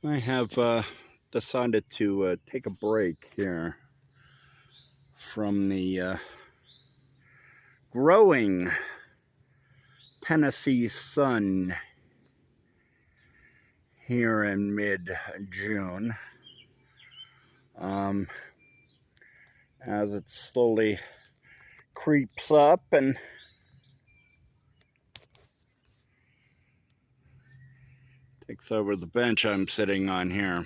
I have decided to take a break here from the growing Tennessee sun here in mid-June, as it slowly creeps up and takes over the bench I'm sitting on here.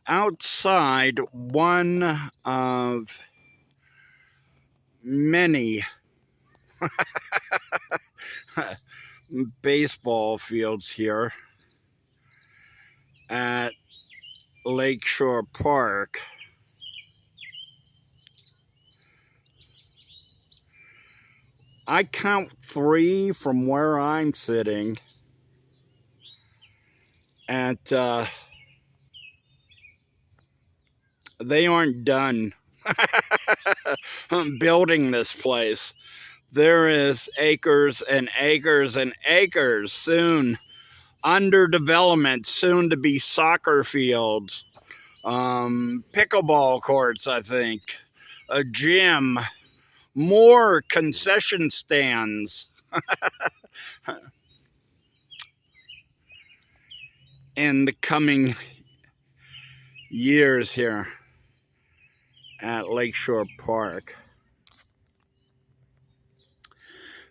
Outside, one of many baseball fields here at Lakeshore Park. I count 3 from where I'm sitting, and they aren't done building this place. There is acres and acres and acres soon under development, soon to be soccer fields, pickleball courts, I think, a gym, more concession stands. In the coming years here at Lakeshore Park.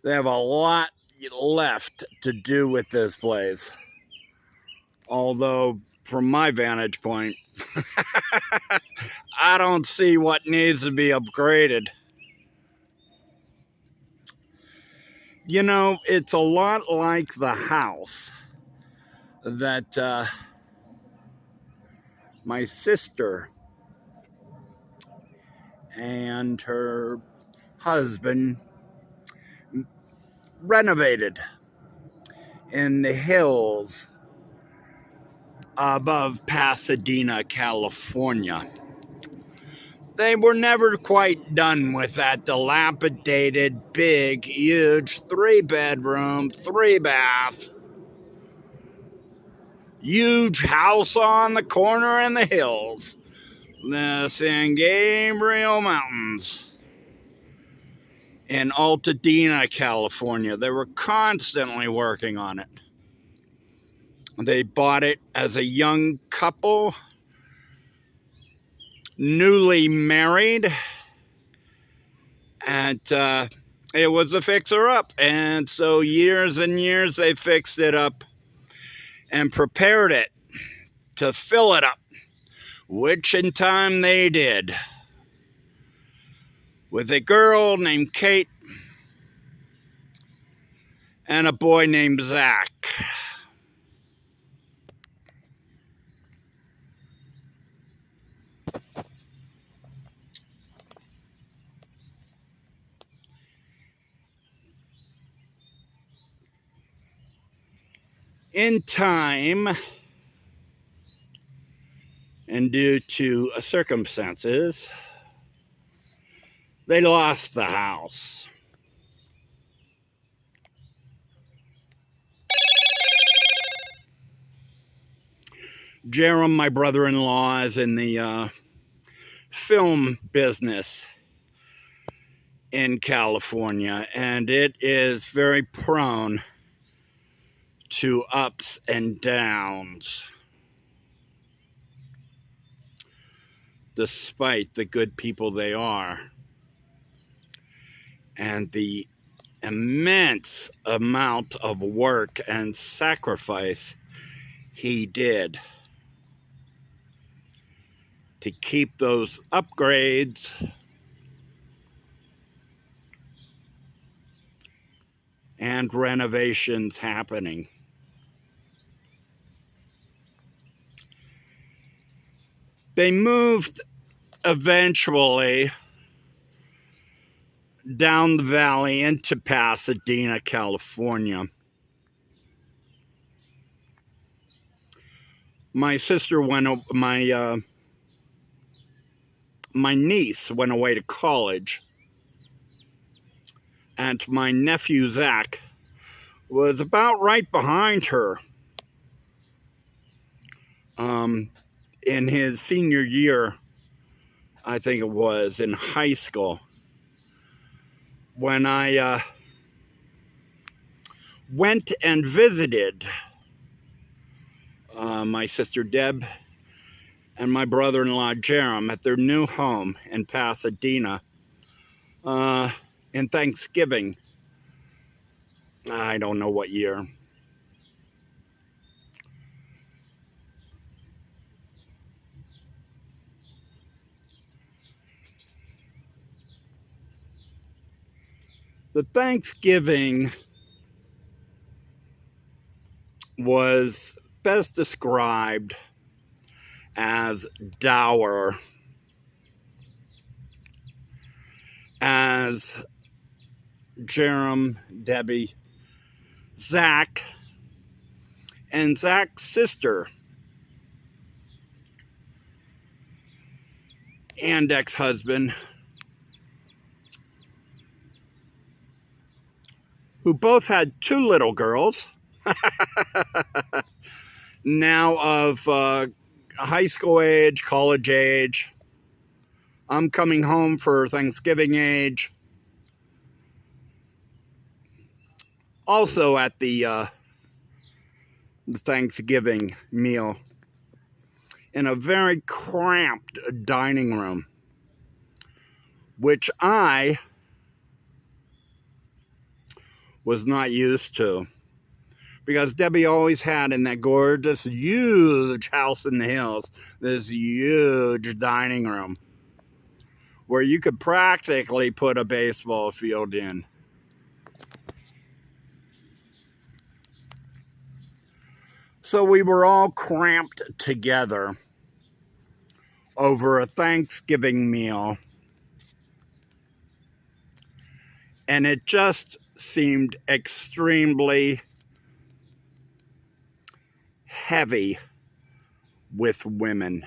They have a lot left to do with this place. Although, from my vantage point, I don't see what needs to be upgraded. You know, it's a lot like the house that my sister and her husband renovated in the hills above Pasadena, California. They were never quite done with that dilapidated, big, huge 3-bedroom, 3-bath, huge house on the corner in the hills, the San Gabriel Mountains in Altadena, California. They were constantly working on it. They bought it as a young couple, newly married, and it was a fixer-up. And so years and years they fixed it up and prepared it to fill it up, which in time they did, with a girl named Kate and a boy named Zach. In time, and due to circumstances, they lost the house. Jerram, my brother-in-law, is in the film business in California, and it is very prone to ups and downs, despite the good people they are and the immense amount of work and sacrifice he did to keep those upgrades and renovations happening. They moved eventually down the valley into Pasadena, California. My sister my niece went away to college, and my nephew Zach was about right behind her. in his senior year, I think it was, in high school, when I went and visited my sister Deb and my brother-in-law Jerram at their new home in Pasadena in Thanksgiving. I don't know what year. The Thanksgiving was best described as dour, as Jerram, Debbie, Zach, and Zach's sister and ex-husband, who both had 2 little girls, now of high school age, college age. I'm coming home for Thanksgiving age. Also at the Thanksgiving meal in a very cramped dining room, which I was not used to, because Debbie always had in that gorgeous, huge house in the hills, this huge dining room where you could practically put a baseball field in. So we were all cramped together over a Thanksgiving meal, and it just seemed extremely heavy with women.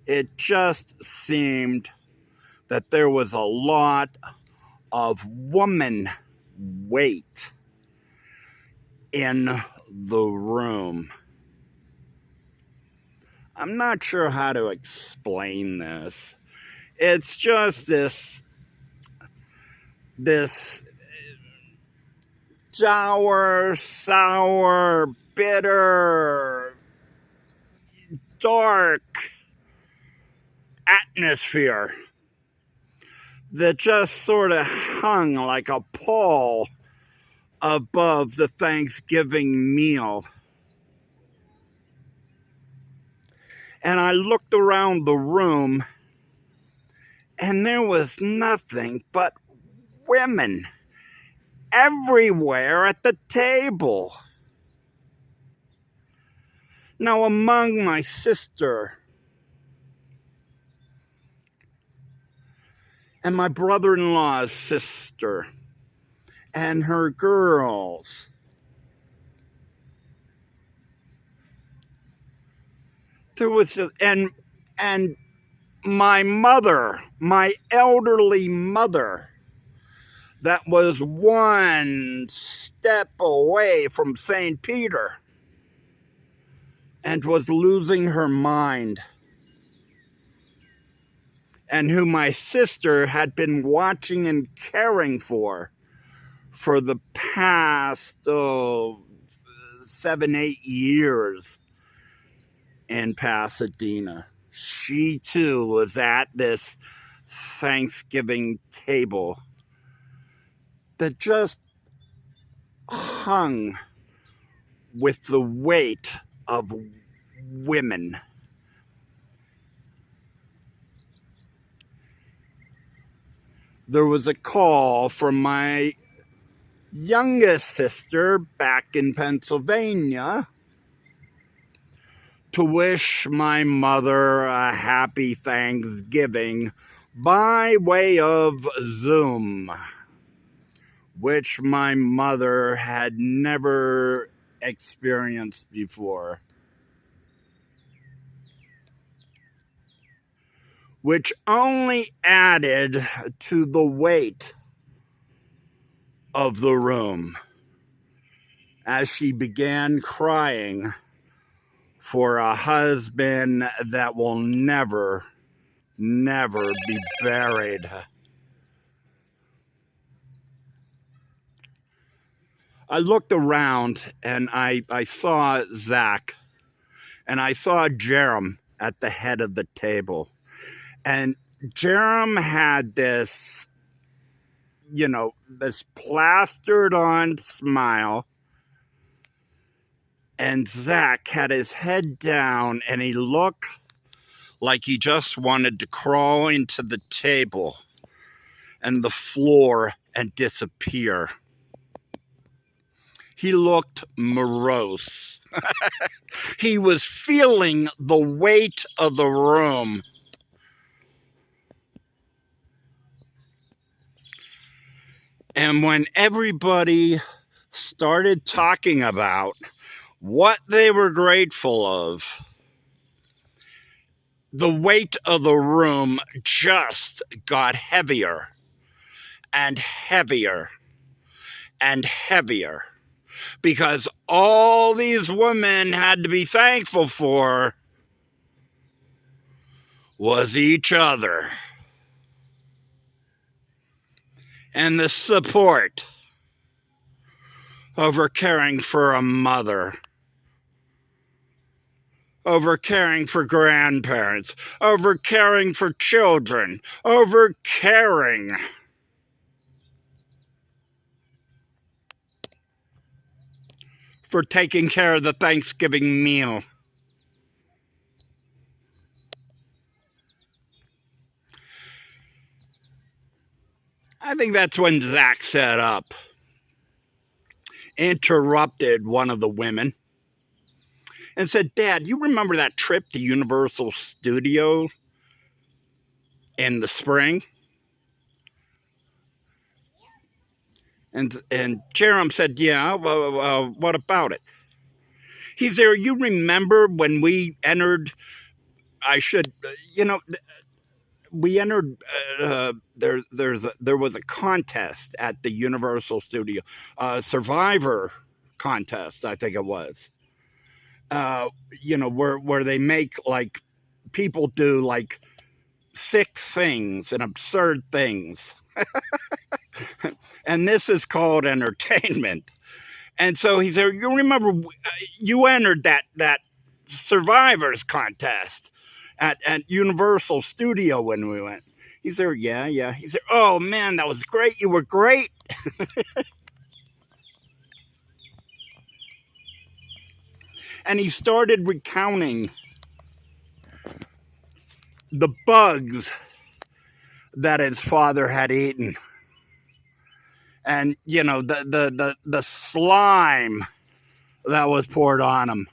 It just seemed that there was a lot of woman weight in the room. I'm not sure how to explain this. It's just this sour, bitter, dark atmosphere that just sort of hung like a pall above the Thanksgiving meal. And I looked around the room, and there was nothing but women everywhere at the table. Now, among my sister and my brother-in-law's sister and her girls, there was and my mother, my elderly mother, that was one step away from St. Peter and was losing her mind, and who my sister had been watching and caring for the past 7-8 years in Pasadena. She too was at this Thanksgiving table that just hung with the weight of women. There was a call from my youngest sister back in Pennsylvania to wish my mother a happy Thanksgiving by way of Zoom, which my mother had never experienced before, which only added to the weight of the room as she began crying for a husband that will never be buried. I looked around and I saw Zach and I saw Jerram at the head of the table. And Jerram had this, this plastered on smile. And Zach had his head down and he looked like he just wanted to crawl into the table and the floor and disappear. He looked morose. He was feeling the weight of the room. And when everybody started talking about what they were grateful of, the weight of the room just got heavier and heavier and heavier, because all these women had to be thankful for was each other and the support over caring for a mother, over caring for grandparents, over caring for children, over caring for taking care of the Thanksgiving meal. I think that's when Zach set up, interrupted one of the women, and said, "Dad, you remember that trip to Universal Studios in the spring?" And Jerram said, "Yeah, well, what about it?" He's there. "You remember when we entered, we entered, there was a contest at the Universal Studio, Survivor contest, I think it was. Where they make, like, people do like sick things and absurd things." And this is called entertainment. And so he said, "You remember you entered that Survivors contest at Universal Studio when we went?" He said, yeah. He said, "Oh man, that was great. You were great." And he started recounting the bugs that his father had eaten. And, the slime that was poured on him.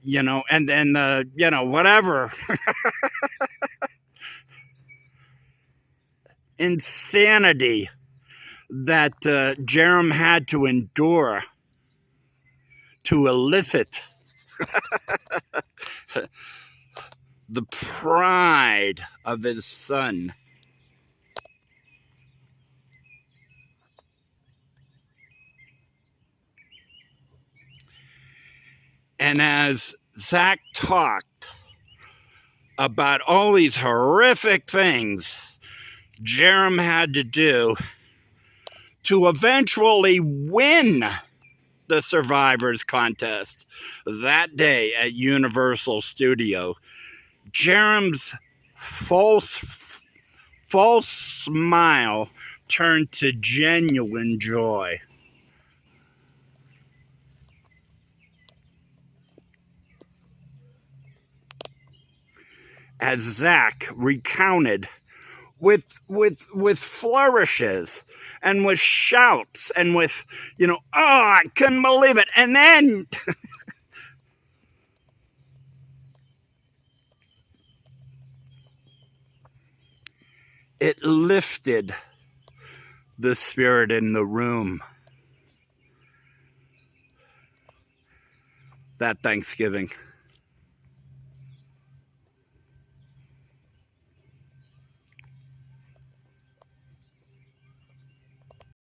And then whatever. Insanity that Jerram had to endure to elicit the pride of his son. And as Zach talked about all these horrific things Jerram had to do to eventually win the Survivors contest that day at Universal Studio, Jerram's false smile turned to genuine joy. As Zach recounted with flourishes and with shouts and with, "Oh, I couldn't believe it." And then it lifted the spirit in the room that Thanksgiving.